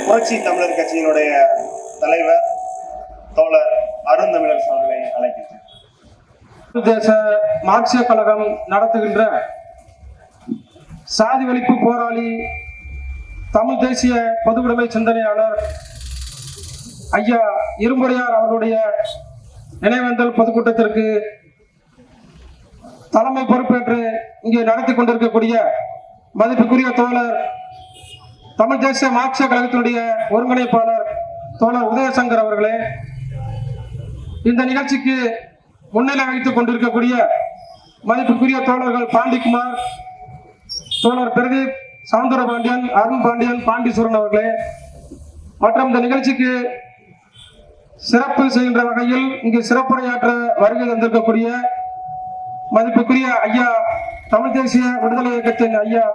புரட்சி தமிழர் கட்சியினுடைய தலைவர் தோழர் அருந்தமிழர் அவர்களை அழைக்கின்றேன். தேச மார்க்சிய கழகம் நடத்துகின்ற சாதி ஒழிப்பு போராளி தமிழ் தேசிய பொதுவுடைமை சிந்தனையாளர் ஐயா இரும்புரையார் அவர்களுடைய நினைவேந்தல் பொதுக்கூட்டத்திற்கு தலைமை பொறுப்பேற்று இங்கே நடத்தி கொண்டிருக்கக்கூடிய மதிப்புக்குரிய தோழர் தமிழ் தேசிய மார்க்சிய கழகத்தினுடைய ஒருங்கிணைப்பாளர் தோழர் உதயசங்கர் அவர்களே, இந்த நிகழ்ச்சிக்கு முன்னிலை வகித்துக் கொண்டிருக்கக்கூடிய மதிப்புக்குரிய தோழர்கள் பாண்டிக்குமார், தோழர் பிரதீப், சவுந்தர பாண்டியன், அருண் பாண்டியன், பாண்டீஸ்வரன் அவர்களே, மற்றும் இந்த நிகழ்ச்சிக்கு சிறப்பு செய்கின்ற வகையில் இங்கு சிறப்புரையாற்ற வருகை தந்திருக்கக்கூடிய மதிப்புக்குரிய ஐயா தமிழ் தேசிய விடுதலை இயக்கத்தின் ஐயா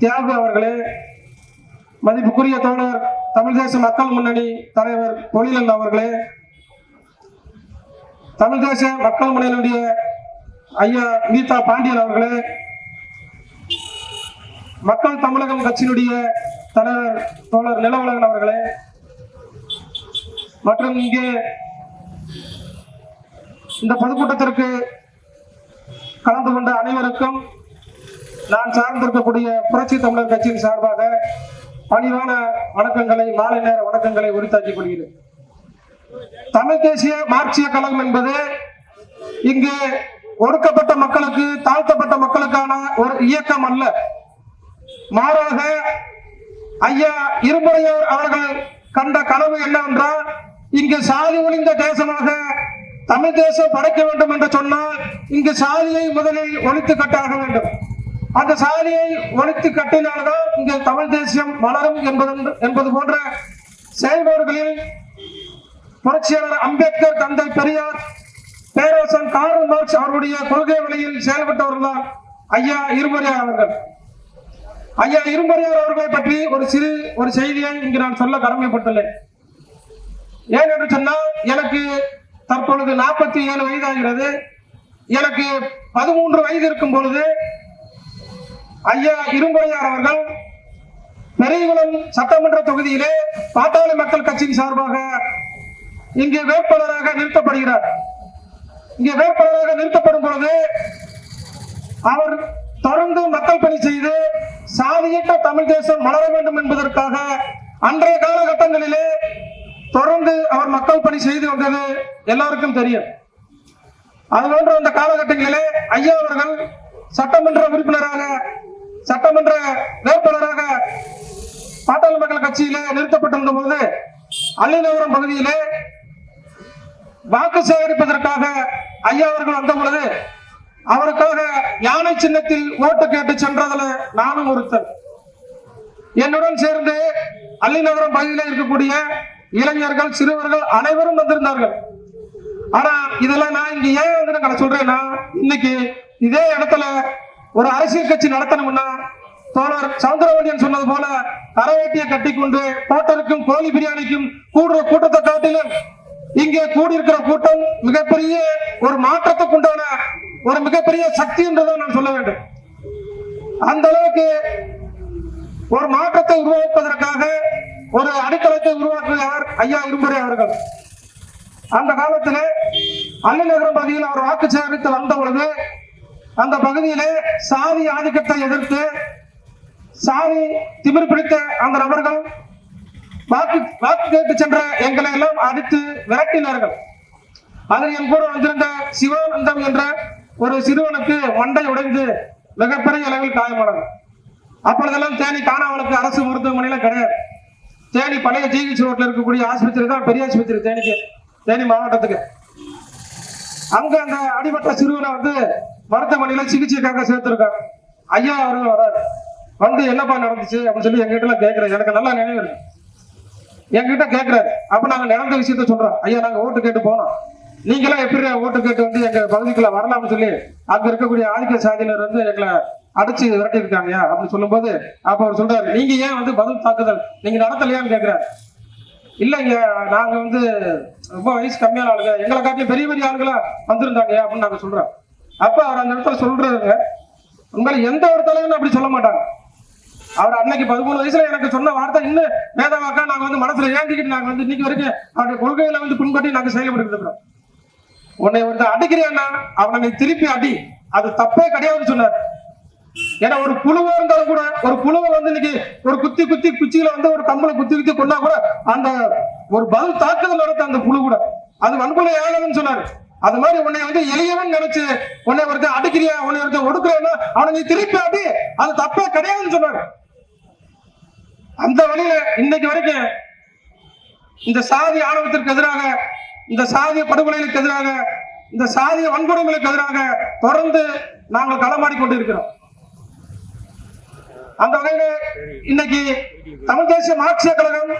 தியாகு அவர்களே, மதிப்புக்குரிய தோழர் தமிழ் தேசிய மக்கள் முன்னணி தலைவர் பொழிலன் அவர்களே, தமிழ் தேசிய மக்கள் முன்னணியுடைய ஐயா மீதா பாண்டியன் அவர்களே, மக்கள் தமிழகம் கட்சியினுடைய தலைவர் தோழர் நிலவுலகன் அவர்களே, மற்றும் இங்கே இந்த பொதுக்கூட்டத்திற்கு கலந்து கொண்ட அனைவருக்கும் நான் சார்ந்திருக்கக்கூடிய புரட்சி தமிழர் கட்சியின் சார்பாக பணிவான வணக்கங்களை, மாலை நேர வணக்கங்களை உரித்தாக்கிக் கொள்கிறேன். தமிழ் தேசிய மார்க்சிய கழகம் என்பது இங்கு ஒடுக்கப்பட்ட மக்களுக்கு, தாழ்த்தப்பட்ட மக்களுக்கான ஒரு இயக்கம் அல்ல. மாறாக ஐயா இரும்புரையார் அவர்கள் கண்ட கனவு என்னவென்றால், இங்கு சாதி ஒழிந்த தேசமாக தமிழ் தேசம் படைக்க வேண்டும் என்று சொன்னால் இங்கு சாதியை முதலில் ஒழித்து கட்டாக வேண்டும். அந்த சாதியை ஒழித்து கட்டினால்தான் இங்கு தமிழ் தேசியம் மலரும் என்பது போன்ற செயல்பாடுகளில் புரட்சியாளர் அம்பேத்கர், தந்தை பெரியார், பேரரசன் கார்ல் மார்க்ஸ் அவருடைய கொள்கை வழியில் செயல்பட்டவர்கள் தான் ஐயா இரும்புரையார் அவர்கள். ஐயா இரும்புரையார் அவர்களை பற்றி ஒரு செய்தியை இங்கு நான் சொல்ல கடமைப்பட்டுள்ளேன். ஏன் என்று சொன்னால், எனக்கு தற்பொழுது 47 வயதாகிறது. எனக்கு 13 வயது இருக்கும் பொழுது ஐயா இரும்புரையார் அவர்கள் பெரியகுளம் சட்டமன்ற தொகுதியிலே பாட்டாளி மக்கள் கட்சியின் சார்பாக இங்கே வேட்பாளராக நிறுத்தப்படுகிறார். இங்கே வேட்பாளராக நிறுத்தப்படும் பொழுது அவர் தொடர்ந்து மக்கள் பணி செய்து சாதியற்ற தமிழ் தேசம் மலர வேண்டும் என்பதற்காக அன்றைய காலகட்டங்களிலே தொடர்ந்து அவர் மக்கள் பணி செய்து வந்தது எல்லாருக்கும் தெரியும். அதுபோன்ற அந்த காலகட்டங்களிலே ஐயா அவர்கள் சட்டமன்ற உறுப்பினராக, சட்டமன்ற வேட்பாளராக பாட்டாளி மக்கள் கட்சியிலே நிறுத்தப்பட்டிருந்த போது அள்ளிநகரம் பகுதியிலே வாக்கு சேகரிப்பதற்காக ஐயா அவர்கள் வந்த பொழுது அவருக்காக யானை சின்னத்தில் ஓட்டு கேட்டு சென்றதுல நானும் ஒருத்தர். என்னுடன் சேர்ந்து அள்ளிநகரம் பகுதியில் இருக்கக்கூடிய இளைஞர்கள், சிறுவர்கள் அனைவரும் வந்திருந்தார்கள். ஆனா இதெல்லாம் நான் இங்க ஏன் வந்து சொல்றேன்னா, இன்னைக்கு இதே இடத்துல ஒரு அரசியல் கட்சி நடத்தணும்னா தோழர் சவுந்தரபாண்டியன் சொன்னது போல கரவேட்டியை கட்டி கொண்டு ஹோட்டலுக்கும் கோழி பிரியாணிக்கும் கூடுற கூட்டத்தை காட்டிலும் இங்கே கூடியிருக்கிற கூட்டம் மிகப்பெரிய ஒரு மாற்றத்துக்கு உண்டான ஒரு மிகப்பெரிய சக்தி என்றுதான் நான் சொல்ல வேண்டும். அந்த அளவுக்கு ஒரு மாற்றத்தை உருவாக்குவதற்காக ஒரு அடித்தளத்தை உருவாக்குகிறார் ஐயா இரும்புரையார் அவர்கள். அந்த காலத்திலே அள்ளிநகரம் பகுதியில் அவர் வாக்கு சேகரித்து வந்த பொழுது அந்த பகுதியிலே சாதி ஆதிக்கத்தை எதிர்த்து சாதி திமிர் பிடித்த அந்த நபர்கள் வாக்கு கேட்டு சென்ற எங்களை எல்லாம் அடித்து விரட்டினார்கள். அதில் என் கூட வந்திருந்த சிவானந்தம் என்ற ஒரு சிறுவனுக்கு மண்டை உடைந்து மிகப்பெரிய அளவில் காயமானது. அப்பொழுதெல்லாம் தேனி காணாவளுக்கு அரசு மருத்துவமனையில கிடையாது. தேனி பழைய ஜிஹெச் ரோட்ல இருக்கக்கூடிய ஆஸ்பத்திரி தான் பெரிய ஆஸ்பத்திரி தேனி மாவட்டத்துக்கு. அங்க அந்த அடிபட்ட சிறுவனை வந்து மருத்துவமனையில சிகிச்சைக்காக சேர்த்திருக்காங்க. ஐயா அவர்கள் வராது, வந்து என்னப்பா நடந்துச்சு அப்படின்னு சொல்லி எங்கிட்ட எல்லாம் கேட்கிறாரு. எனக்கு நல்லா நினைவு இருக்கு. என்கிட்ட கேட்கிறாரு. அப்ப நாங்க நடந்த விஷயத்த சொல்றோம். ஐயா நாங்க ஓட்டு கேட்டு போனோம், நீங்களாம் எப்படி ஓட்டு கேட்டு வந்து எங்க பகுதிக்குள்ள வரலாம்னு சொல்லி அங்க இருக்கக்கூடிய ஆதிக்க சாதியினர் வந்து எங்களை அடிச்சு விரட்டி இருக்காங்க அப்படின்னு சொல்லும் போது அப்ப அவர் சொல்றாரு, நீங்க ஏன் வந்து பதில் தாக்குதல் நீங்க நடத்தலையான்னு கேட்கிறாரு. இல்லைங்க, நாங்க வந்து ரொம்ப வயசு கம்மியான ஆளுங்க, எங்களை காட்டிலும் பெரிய பெரிய ஆளுங்களா வந்திருந்தாங்க அப்படின்னு நாங்க சொல்றோம். அப்ப அவர் அந்த இடத்துல சொல்றாருங்க, உங்களை எந்த ஒரு தலைவனும் அப்படி சொல்ல மாட்டாங்க. அவர் அன்னைக்கு 13 வயசுல எனக்கு சொன்ன வார்த்தை இன்னும் வேதவாக்கா நாங்க வந்து மனசுல ஏந்திக்கிட்டு நாங்க வந்து இன்னைக்கு வரைக்கும் அவருடைய கொள்கையில வந்து பின்பற்றி நாங்க செயல்பட்டு இருக்கிறோம். உன்னை ஒருத்தர் அடிக்கிறியான்னா அவனை திருப்பி அடி, அது தப்பே கிடையாதுன்னு சொன்னார். ஏன்னா ஒரு புழுவா இருந்தாலும் கூட, ஒரு புழுவை வந்து இன்னைக்கு ஒரு குத்தி குச்சியில வந்து ஒரு கம்பளை குத்தி கொண்டா கூட அந்த ஒரு பதில் தாக்குதல் நடத்த அந்த புழு கூட அது வன்கொலை ஆகலன்னு சொன்னாரு. அது மாதிரி உன்னை வந்து எளியவன் நினைச்சு உன்னை ஒருத்தர் அடிக்கிறியா, உன்னை ஒருத்தர் ஒடுக்குறேன்னா அவனை நீ திருப்பி அடி, அது தப்பே கிடையாதுன்னு சொன்னாரு. அந்த வழியில இன்னைக்கு வரைக்கும் இந்த சாதி ஆணவத்திற்கு எதிராக, இந்த சாதிய படுகொலைகளுக்கு எதிராக, இந்த சாதிய வன்கொடுமைகளுக்கு எதிராக தொடர்ந்து நாங்கள் களமாடி கொண்டிருக்கிறோம். அந்த வகையில இன்னைக்கு தமிழ் தேசிய மார்க்சிய கழகம்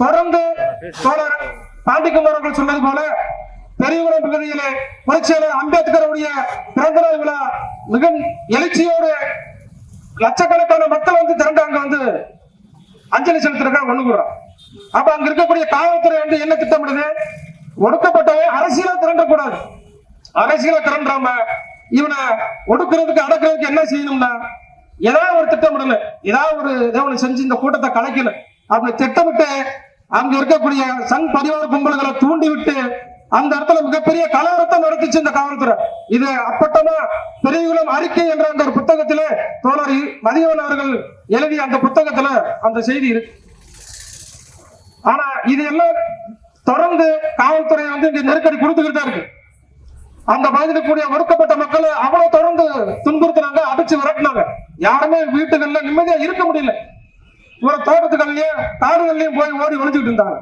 தொடர்ந்து தோழர் பாண்டிக்குமார் அவர்கள் சொன்னது போல பெரியகுளம் பகுதியிலே புரட்சியாளர் அம்பேத்கருடைய பிறந்த நாள் விழா மிக எழுச்சியோடு லட்சக்கணக்கான மக்கள் வந்து திரண்டாங்க, வந்து அஞ்சலி செலுத்துறதுக்காக ஒண்ணு கூடுறோம். அப்ப அங்க இருக்கக்கூடிய காவல்துறை வந்து என்ன திட்டமிடுது, ஒடுக்கப்பட்டவன் அரசியலா திரண்டக்கூடாது, அரசியலா திரண்டாம இவனை ஒடுக்கிறதுக்கு அடக்கிறதுக்கு என்ன செய்யணும்னா ஏதாவது ஒரு திட்டமிடல, ஏதாவது ஒரு செஞ்சு இந்த கூட்டத்தை கலைக்கல அப்படி திட்டமிட்டு அங்க இருக்கக்கூடிய சங் பரிவார கும்பல்களை தூண்டி விட்டு அந்த இடத்துல மிகப்பெரிய கலவரத்தை நடத்திச்சு இந்த காவல்துறை. இது அப்பட்டமா பெரியகுளம் அறிக்கை என்ற அந்த ஒரு புத்தகத்திலே தோழர் மதியவன் அவர்கள் எழுதிய அந்த புத்தகத்துல அந்த செய்தி இருக்கு. ஆனா இது எல்லாம் தொடர்ந்து காவல்துறை வந்து இங்க நெருக்கடி கொடுத்துக்கிட்டு தான் இருக்கு. அந்த பகுதியில் கூடிய ஒடுக்கப்பட்ட மக்களை அவ்வளவு தொடர்ந்து துன்புறுத்தினாங்க, அடிச்சு விரட்டினாங்க. யாருமே வீட்டுகள்ல நிம்மதியா இருக்க முடியல. ஒரு தோட்டத்துக்கள்லயும் காடுகள்லயும் போய் ஓடி ஒழிச்சுக்கிட்டு இருந்தாங்க.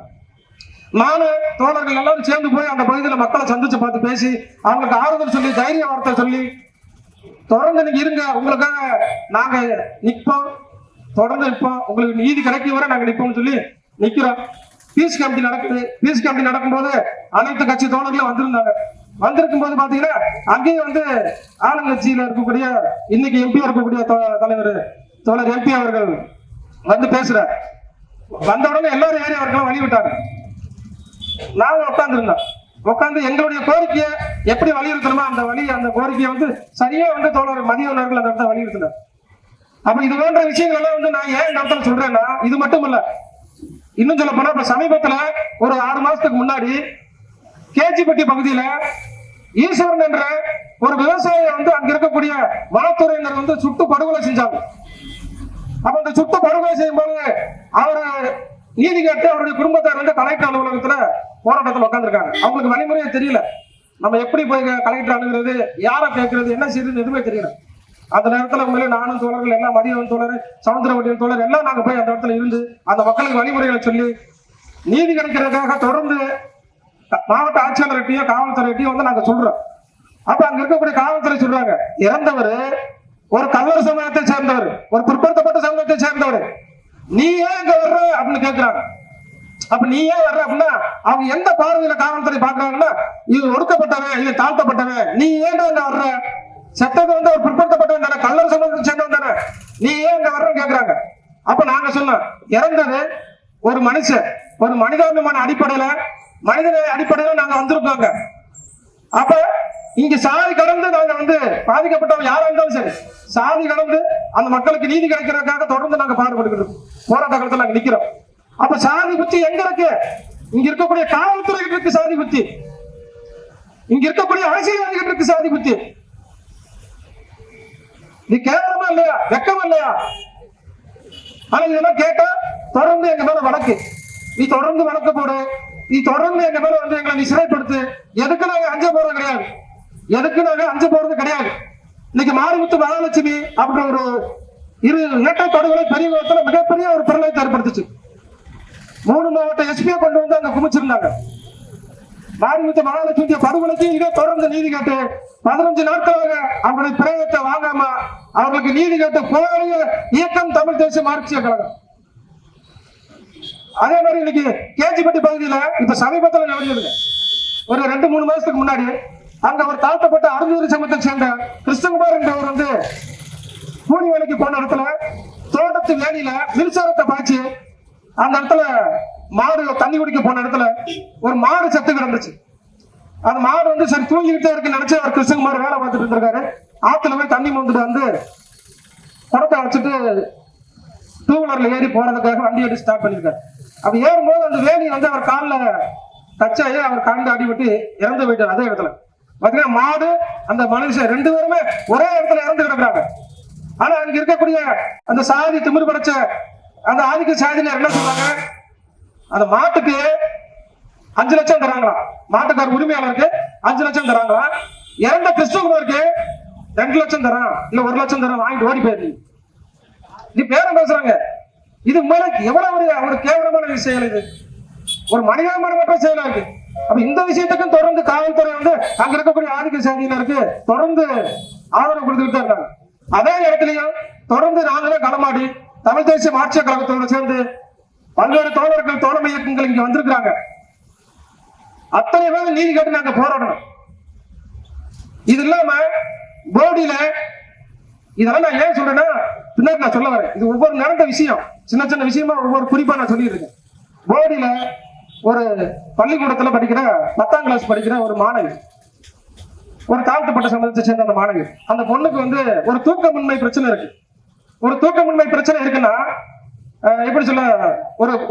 நானும் தோழர்கள் எல்லாரும் சேர்ந்து போய் அந்த பகுதியில் மக்களை சந்திச்சு பார்த்து பேசி அவங்களுக்கு ஆறுதல் சொல்லி தைரிய வார்த்தை சொல்லி தொடர்ந்து நீங்க இருங்க, உங்களுக்காக நாங்க நிற்போம், தொடர்ந்து நிற்போம், உங்களுக்கு நீதி கிடைக்கும் வரை நாங்க நிற்போம்னு சொல்லி நிக்கிறோம். பீஸ் கமிட்டி நடக்குது. பீஸ் கமிட்டி நடக்கும்போது அனைத்து கட்சி தோழர்களும் வந்திருந்தாங்க. வந்திருக்கும் போது பாத்தீங்கன்னா அங்கேயும் வந்து ஆளுங்கட்சியில இருக்கக்கூடிய இன்னைக்கு எம்பி இருக்கக்கூடிய தலைவர் தோழர் எம்பி அவர்கள் வந்து பேசுற வந்த உடனே எல்லாரும் ஏறி அவர்களும் வழிவிட்டாங்க. நாங்க உட்கார்ந்துருந்தோம். உட்கார்ந்து எங்களுடைய கோரிக்கையை எப்படி வலியுறுத்தணுமோ அந்த கோரிக்கையை வந்து சரியா வந்து தோழர் மதியவன் அவர்கள் அந்த இடத்துல வலியுறுத்தினார். அப்ப இது போன்ற விஷயங்கள் எல்லாம் வந்து நான் ஏன் இந்த இடத்துல சொல்றேன்னா, இது மட்டும் இல்ல, இன்னும் சொல்ல போனா இப்ப சமீபத்துல ஒரு 6 மாசத்துக்கு முன்னாடி கேஜிப்பட்டி பகுதியில ஈஸ்வரன் என்ற ஒரு விவசாயி வந்து அங்க இருக்கக்கூடிய வனத்துறையினர் வந்து சுட்டு படுகொலை செஞ்சாங்க. அப்ப அந்த சுட்டு படுகொலை செய்யும் போது அவரு நீதி கேட்டு அவருடைய குடும்பத்தார் வந்து கலெக்டர் அலுவலகத்துல போராட்டத்தில் உட்காந்துருக்காங்க. அவங்களுக்கு வழிமுறையே தெரியல, நம்ம எப்படி போய் கலெக்டர் அணுகிறது, யாரை கேட்கறது, என்ன செய்யறது எதுவுமே தெரியல. அந்த நேரத்துல உண்மையிலே நானும் தோழர்கள் எல்லாம் மதியவன் தோழர், சமுத்திரவட்டியன் தோழர் எல்லாம் நாங்க போய் அந்த இடத்துல இருந்து அந்த மக்களுக்கு வழிமுறைகளை சொல்லி நீதி கிடைக்கிறதுக்காக தொடர்ந்து மாவட்ட ஆட்சியாளர்கிட்டையும் காவல்துறையிட்டையும் வந்து நாங்க சொல்றோம். அப்ப அங்க இருக்கக்கூடிய காவல்துறை சொல்றாங்க, இறந்தவர் ஒரு கல்லூரி சமூகத்தை சேர்ந்தவர், ஒரு பிற்படுத்தப்பட்ட சமூகத்தை சேர்ந்தவர், நீ ஏன் இங்க வர்ற அப்படின்னு கேட்கிறாங்க. அப்ப நீ ஏன் வர்ற அப்படின்னா அவங்க எந்த பார்வையில காவல்துறை பாக்குறாங்கன்னா, இது ஒடுக்கப்பட்டவன், இது தாழ்த்தப்பட்டவன், நீ ஏன் அங்க வர்ற, சட்டத்தை வந்து ஒரு பிற்படுத்தப்பட்டவன் தானே, கல்லூரி சமூகத்தை சேர்ந்தவன் தானே, நீ ஏன் இங்க வர்றன்னு கேட்கிறாங்க. அப்ப நாங்க சொன்னோம், இறந்தது ஒரு மனுஷன், ஒரு மனிதாபிமான அடிப்படையில, மனிதநேய அடிப்படையில நாங்க வந்திருக்கோங்க. அப்ப இங்க சாதி கடந்து நாங்க வந்து பாதிக்கப்பட்டவங்க யாரா இருந்தாலும் சரி, சாதி கடந்து அந்த மக்களுக்கு நீதி கிடைக்கிறதுக்காக தொடர்ந்து நாங்க பாடுபட்டு போராட்ட காலத்துல நாங்க நிக்கிறோம். அப்ப சாதி புத்தி எங்க இருக்கு? இங்க இருக்கக்கூடிய காவல்துறை இருக்கு சாதி புத்தி, இங்க இருக்கக்கூடிய அரசியல்வாதிகள் இருக்கு சாதி புத்தி. நீ கேவலமா இல்லையா, வெக்கமா இல்லையா? ஆனா இதெல்லாம் கேட்டா தொடர்ந்து எங்க மேல வழக்கு, நீ தொடர்ந்து வழக்கு போடு, நீ தொடர்ந்து எங்க மேல வந்து எங்களை நீ சிறைப்படுத்து. எதுக்கு நாங்க அஞ்ச போறது கிடையாது, எதுக்கு நாங்க அஞ்ச போறது கிடையாது. இன்னைக்கு மாரிமுத்து மகாலட்சுமி அப்படின்ற ஒரு இரட்டை படுகொலை பெரிய மிகப்பெரிய ஒரு பிரளயத்தை ஏற்படுத்துச்சு. 3 மாவட்ட எஸ்பியை கொண்டு வந்து அங்க குமிச்சிருந்தாங்க. மாரிமுத்து மகாலட்சுமி படுகொலைக்கு இதே தொடர்ந்து நீதி கேட்டு 15 நாட்களாக அவங்களுடைய பிரேயத்தை வாங்காம அவர்களுக்கு நீதி கேட்டு போராடிய இயக்கம் தமிழ் தேசிய மார்க்சிய கழகம். அதே மாதிரி இன்னைக்கு கேஜிப்பட்டி பகுதியில இப்ப சமீபத்தில் நடந்தது, ஒரு 2-3 மாசத்துக்கு முன்னாடி அங்க ஒரு தாழ்த்தப்பட்ட அருந்ததி சமூகத்தை சேர்ந்த கிருஷ்ணகுமார் என்றவர் வந்து கூலி வேலைக்கு போன இடத்துல தோட்டத்து வேலியில மின்சாரத்தை பாய்ச்சி அந்த இடத்துல மாடு தண்ணி குடிக்க போன இடத்துல ஒரு மாடு செத்து கிடந்துச்சு. அந்த மாடு வந்து சரி தூங்கிக்கிட்டே இருக்கு நினைச்சு அவர் கிருஷ்ணகுமார் வேலை பார்த்துட்டு இருக்காரு. ஆத்துல போய் தண்ணி மோந்துட்டு வந்து குடத்தை வச்சுட்டு டூ வீலர்ல ஏறி போறதுக்காக வண்டி எடுத்து ஸ்டார்ட் பண்ணிருக்காரு. அப்படி ஏறும்போது அந்த வேலி வந்து அவர் காலில் டச்சாயி அவர் காலில் அடிபட்டு இறந்து போயிட்டார். அதே இடத்துல பாத்தீங்கன்னா மாடு அந்த மனுஷன் 2 பேருமே ஒரே இடத்துல இறந்து கிடக்குறாங்க. ஆனா அங்க இருக்கக்கூடிய அந்த சாதி திமிர் படைச்ச அந்த ஆதிக்க சாதியினர் என்ன சொல்றாங்க, அந்த மாட்டுக்கு 5 லட்சம் தராங்களாம், மாட்டுக்கார உரிமையாளருக்கு 5 லட்சம் தராங்களாம், இறந்த கிறிஸ்துவருக்கு 2 லட்சம் தரான் இல்ல 1 லட்சம் தரான், வாங்கிட்டு ஓடி போயிரு. இது பேரம் பேசுறாங்க. இது எவ்வளவு ஒரு கேவலமான விஷயம், இது ஒரு மனிதாபிமானமற்ற செயலா இருக்கு. அப்ப இந்த விஷயத்துக்கும் தொடர்ந்து காவல்துறை வந்து அங்க இருக்கக்கூடிய ஆதிக்க சாதியினருக்கு தொடர்ந்து ஆதரவு கொடுத்துட்டு இருக்காங்க. அதே இடத்துலயும் தொடர்ந்து நாங்களே களமாடி தமிழ் தேசிய மார்க்சிய கழகத்தோடு சேர்ந்து பல்வேறு தோழர்கள் தோழமை இயக்கங்கள் இங்க வந்திருக்கிறாங்க. அத்தனை பேர் நீதி கேட்டு நாங்க போராடணும். இது இல்லாம போடியில இதெல்லாம் நான் ஏன் சொல்றேன்னா பின்னாடி நான் சொல்ல வரேன். இது ஒவ்வொரு நடந்த விஷயம், சின்ன சின்ன விஷயமா ஒவ்வொரு குறிப்பா நான் சொல்லிட்டு இருக்கேன். போடியில ஒரு பள்ளிக்கூடத்துல படிக்கிற 10ஆம் கிளாஸ் படிக்கிற ஒரு மாணவி, ஒரு தாழ்த்தப்பட்ட சமூகத்தை சேர்ந்த அந்த மாணவி, அந்த பொண்ணுக்கு வந்து ஒரு தூக்கமின்மை பிரச்சனை இருக்கு. ஒரு தூக்கமின்மை பிரச்சனை இருக்குன்னா எப்படி சொல்ல,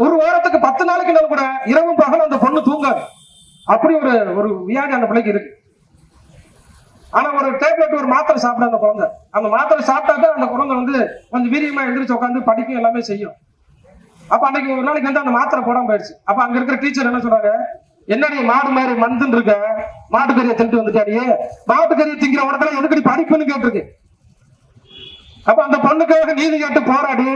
ஒரு வாரத்துக்கு 10 நாளைக்கு கூட இரவும் பகலும் அந்த பொண்ணு தூங்காது. அப்படி ஒரு வியாதி அந்த பிள்ளைக்கு இருக்கு. ஆனா ஒரு டேப்லெட் ஒரு மாத்திரை சாப்பிட அந்த குழந்தை, அந்த மாத்திரை சாப்பிட்டாக்க அந்த குழந்தை வந்து கொஞ்சம் வீரியமா எந்திரிச்சு உட்காந்து படிக்கும், எல்லாமே செய்யும். அப்ப அன்னைக்கு ஒரு நாளைக்கு வந்து அந்த மாத்திரை போடாம போயிடுச்சு. அப்ப அங்க இருக்கிற டீச்சர் என்ன சொல்றாங்க, என்னடி மாடு மாதிரி மந்துன்னு இருக்க, மாட்டுக்கறியை தின்ட்டு வந்துட்டாடியே, மாட்டுக்கறியை திங்கிற உடனே எதுக்கடி படிப்புன்னு கேட்டிருக்கு. அப்ப அந்த பொண்ணுக்காக நீதி கேட்டு போராடி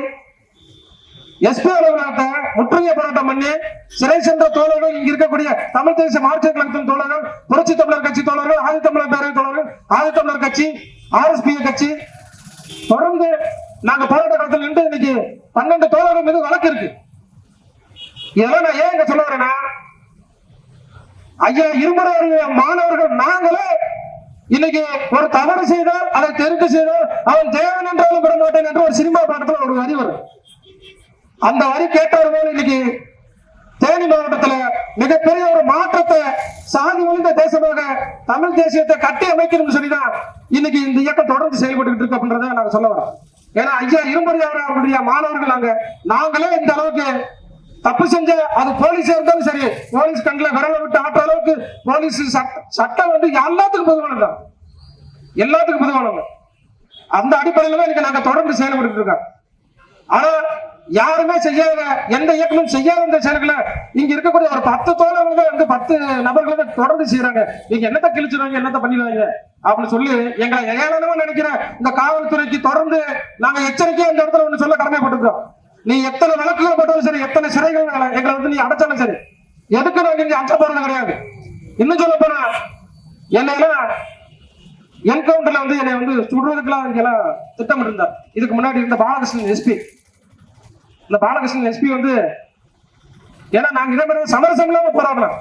எஸ்பி அலுவலகத்தை முற்றுகை போராட்டம் பண்ணி சிறை சென்ற தோழர்கள், இங்க இருக்கக்கூடிய தமிழ் தேசிய மார்க்சிய கழகத்தின் தோழர்கள், புரட்சி தமிழர் கட்சி தோழர்கள், ஆதித்தமிழர் பேரவை தோழர்கள், ஆதித்தமிழர் கட்சி, RSP கட்சி தொடர்ந்து நாங்க போராட்ட காலத்தில் நின்று இன்னைக்கு 12 தோழர்கள் மீது வழக்கு இருக்கு. இதெல்லாம் நான் ஏன் இங்க சொல்ல வரேன்னா, ஐயா இருமுறை மாணவர்கள் நாங்களே இன்னைக்கு ஒரு தவறு செய்தால் அதை தெரிந்து செய்தால் அவன் தேவன் என்றாலும் விட மாட்டேன் என்று ஒரு சினிமா பாடத்துல ஒரு வரி வரும். அந்த வரி கேட்டவர்கள் இன்னைக்கு தேனி மாவட்டத்துல மிகப்பெரிய ஒரு மாற்றத்தை, சாதி ஒழிந்த தேசமாக தமிழ் தேசியத்தை கட்டி அமைக்கணும்னு சொல்லிதான் இன்னைக்கு இந்த இயக்கம் தொடர்ந்து செயல்பட்டு இருக்கு அப்படின்றத நாங்க சொல்ல வரோம். ஏன்னா ஐயா இரும்படியார் அவருடைய மாணவர்கள் நாங்களே இந்த அளவுக்கு தப்பு செஞ்ச, அது போலீஸா இருந்தாலும் சரி, போலீஸ் கண்ணில் விரல விட்டு ஆட்ட அளவுக்கு போலீஸ் சட்டம் வந்து எல்லாத்துக்கும் பொதுவானது தான், எல்லாத்துக்கும் பொதுவானது. அந்த அடிப்படையில தான் இன்னைக்கு நாங்க தொடர்ந்து செயல்பட்டு இருக்கோம். ஆனா யாருமே செய்யாத, எந்த இயக்கமும் செய்யாத இந்த செயல்களை இங்க இருக்கக்கூடிய ஒரு 10 தோழர்கள் தான் வந்து 10 நபர்கள் தான் தொடர்ந்து செய்யறாங்க. நீங்க என்னத்த கிழிச்சிருவாங்க, என்னத்த பண்ணிடுவாங்க அப்படின்னு சொல்லி எங்களை ஏளனமா நினைக்கிற இந்த காவல்துறைக்கு தொடர்ந்து நாங்க எச்சரிக்கையா இந்த இடத்துல ஒண்ணு சொல்ல கடமைப்பட்டிருக்கோம். நீ எத்தனை வழக்குகள் போட்டாலும் சரி, எத்தனை சிறைகள் எங்களை வந்து நீ அடைச்சாலும் சரி, எதுக்கு நாங்க இங்க அச்ச போறது கிடையாது. இன்னும் சொல்ல போனா என்னையெல்லாம் என்கவுண்டர்ல வந்து என்னை வந்து சுடுறதுக்கெல்லாம் இங்கெல்லாம் திட்டமிட்டு இருந்தார். இதுக்கு முன்னாடி இருந்த பாலகிருஷ்ணன் எஸ்பி, இந்த பாலகிருஷ்ணன் எஸ்பி வந்து, ஏன்னா நாங்க இதே மாதிரி சமரசம் இல்லாம போராடலாம்,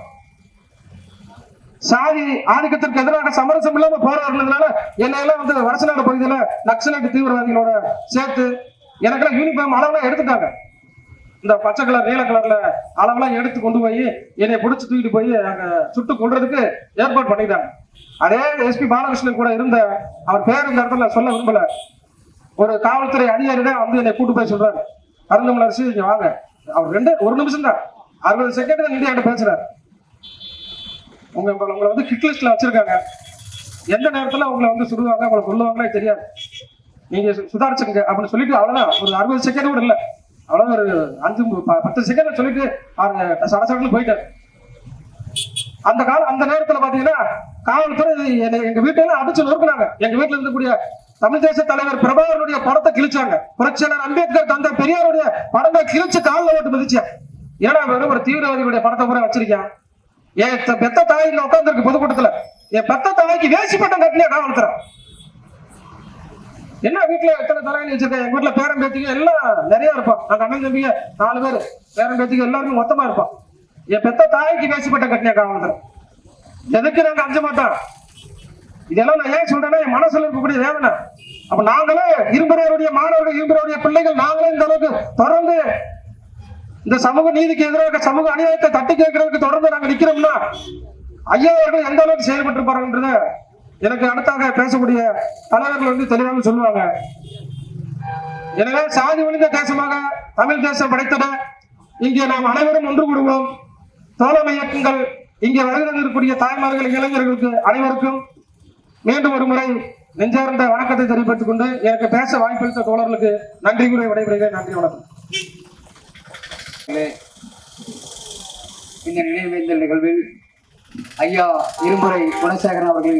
சாதி ஆதிக்கத்திற்கு எதிராக சமரசம் இல்லாம போராடுறதுனால என்னையெல்லாம் வந்து வரசநாடு பகுதியில நக்சலைட் தீவிரவாதிகளோட சேர்த்து எனக்கெல்லாம் யூனிஃபார்ம் அளவெல்லாம் எடுத்துட்டாங்க. இந்த பச்சை கலர் நீல கலர்ல அளவெல்லாம் எடுத்து கொண்டு போய் என்னை பிடிச்சி தூக்கிட்டு போய் அங்க சுட்டு கொள்றதுக்கு ஏற்பாடு பண்ணிட்டாங்க. அதே எஸ்பி பாலகிருஷ்ணன் கூட இருந்த, அவர் பேர் இந்த இடத்துல சொல்ல விரும்பல, ஒரு காவல்துறை அதிகாரி தான் வந்து என்னை கூட்டு போய் சொல்றாரு, அருந்தமிழரசி இங்க வாங்க. அவர் 1 நிமிஷம் தான், 60 செகண்ட் தான் இந்தியா பேசுறாரு. உங்களை வந்து ஹிட் லிஸ்ட்ல வச்சிருக்காங்க, எந்த நேரத்துல உங்களை வந்து சுடுவாங்க, உங்களை கொல்லுவாங்களே தெரியாது, நீங்க சுதாரிச்சுங்க அப்படின்னு சொல்லிட்டு அவ்வளவுதான். ஒரு 60 செகண்ட் கூட இல்ல, அவ்வளவு ஒரு 5-10 செகண்ட் சொல்லிட்டு சடசடன்னு போயிட்டாரு. அந்த நேரத்துல பாத்தீங்கன்னா காவல்துறை எங்க வீட்டெல்லாம் அடிச்சு நொறுக்குனாங்க. எங்க வீட்டுல இருக்கக்கூடிய தமிழ் தேச தலைவர் பிரபாகரனுடைய படத்தை கிழிச்சாங்க, புரட்சியாளர் அம்பேத்கர் தந்தை பெரியாருடைய படத்தை கிழிச்சு காலில் ஓட்டு மிதிச்சேன். ஏன்னா வெறும் ஒரு தீவிரவாதிகளுடைய படத்தை பூரா வச்சிருக்கேன். என் பெத்த தாயில உட்காந்துருக்கு பொதுக்கூட்டத்துல, என் பெத்த தாய்க்கு வேசி பட்டம் கட்டினே காவல்துறை. என்ன வீட்டுல எத்தனை தலைவலி வச்சிருக்கேன், எங்க வீட்டுல பேரன் பேத்திங்க எல்லாம் நிறைய இருப்பான், நாங்க அண்ணன் தம்பிங்க 4 பேர் பேரன் பேத்திங்க எல்லாருமே மொத்தமா இருப்பான். என் பெத்த தாய்க்கு வேசி பட்டம் கட்டினே காவல்துறை. எதுக்கு நாங்க அஞ்ச மாட்டோம். இதெல்லாம் நான் ஏன் சொல்றேன்னா என் மனசுல இருக்கக்கூடிய வேதனை. அப்ப நாங்களே இரும்புறையருடைய மாணவர்கள், இரும்புறையுடைய பிள்ளைகள், நாங்களே இந்த அளவுக்கு தொடர்ந்து இந்த சமூக நீதிக்கு எதிராக சமூக அநியாயத்தை தட்டி கேட்கறதுக்கு தொடர்ந்து நாங்க நிக்கிறோம்னா ஐயா அவர்கள் எந்த அளவுக்கு செயல்பட்டு போறாங்கன்றத எனக்கு அடுத்தாக பேசக்கூடிய தலைவர்கள் வந்து தெளிவாக சொல்லுவாங்க. எனவே சாதி ஒழிந்த தேசமாக தமிழ் தேசம் படைத்தன. இங்கே நாம் அனைவரும் ஒன்று கூடுவோம். தோழமை இயக்கங்கள் இங்கே வருகிறக்கூடிய தாய்மார்கள், இளைஞர்களுக்கு அனைவருக்கும் மீண்டும் ஒரு முறை நெஞ்சார்ந்த வணக்கத்தை தெரிவித்துக் கொண்டு எனக்கு பேச வாய்ப்பளித்த தோழர்களுக்கு நன்றி கூறி விடைபெறுகிறேன். நன்றி, வணக்கம். இந்த நினைவேந்தல் நிகழ்வில் ஐயா இருமுறை குணசேகரன் அவர்களின்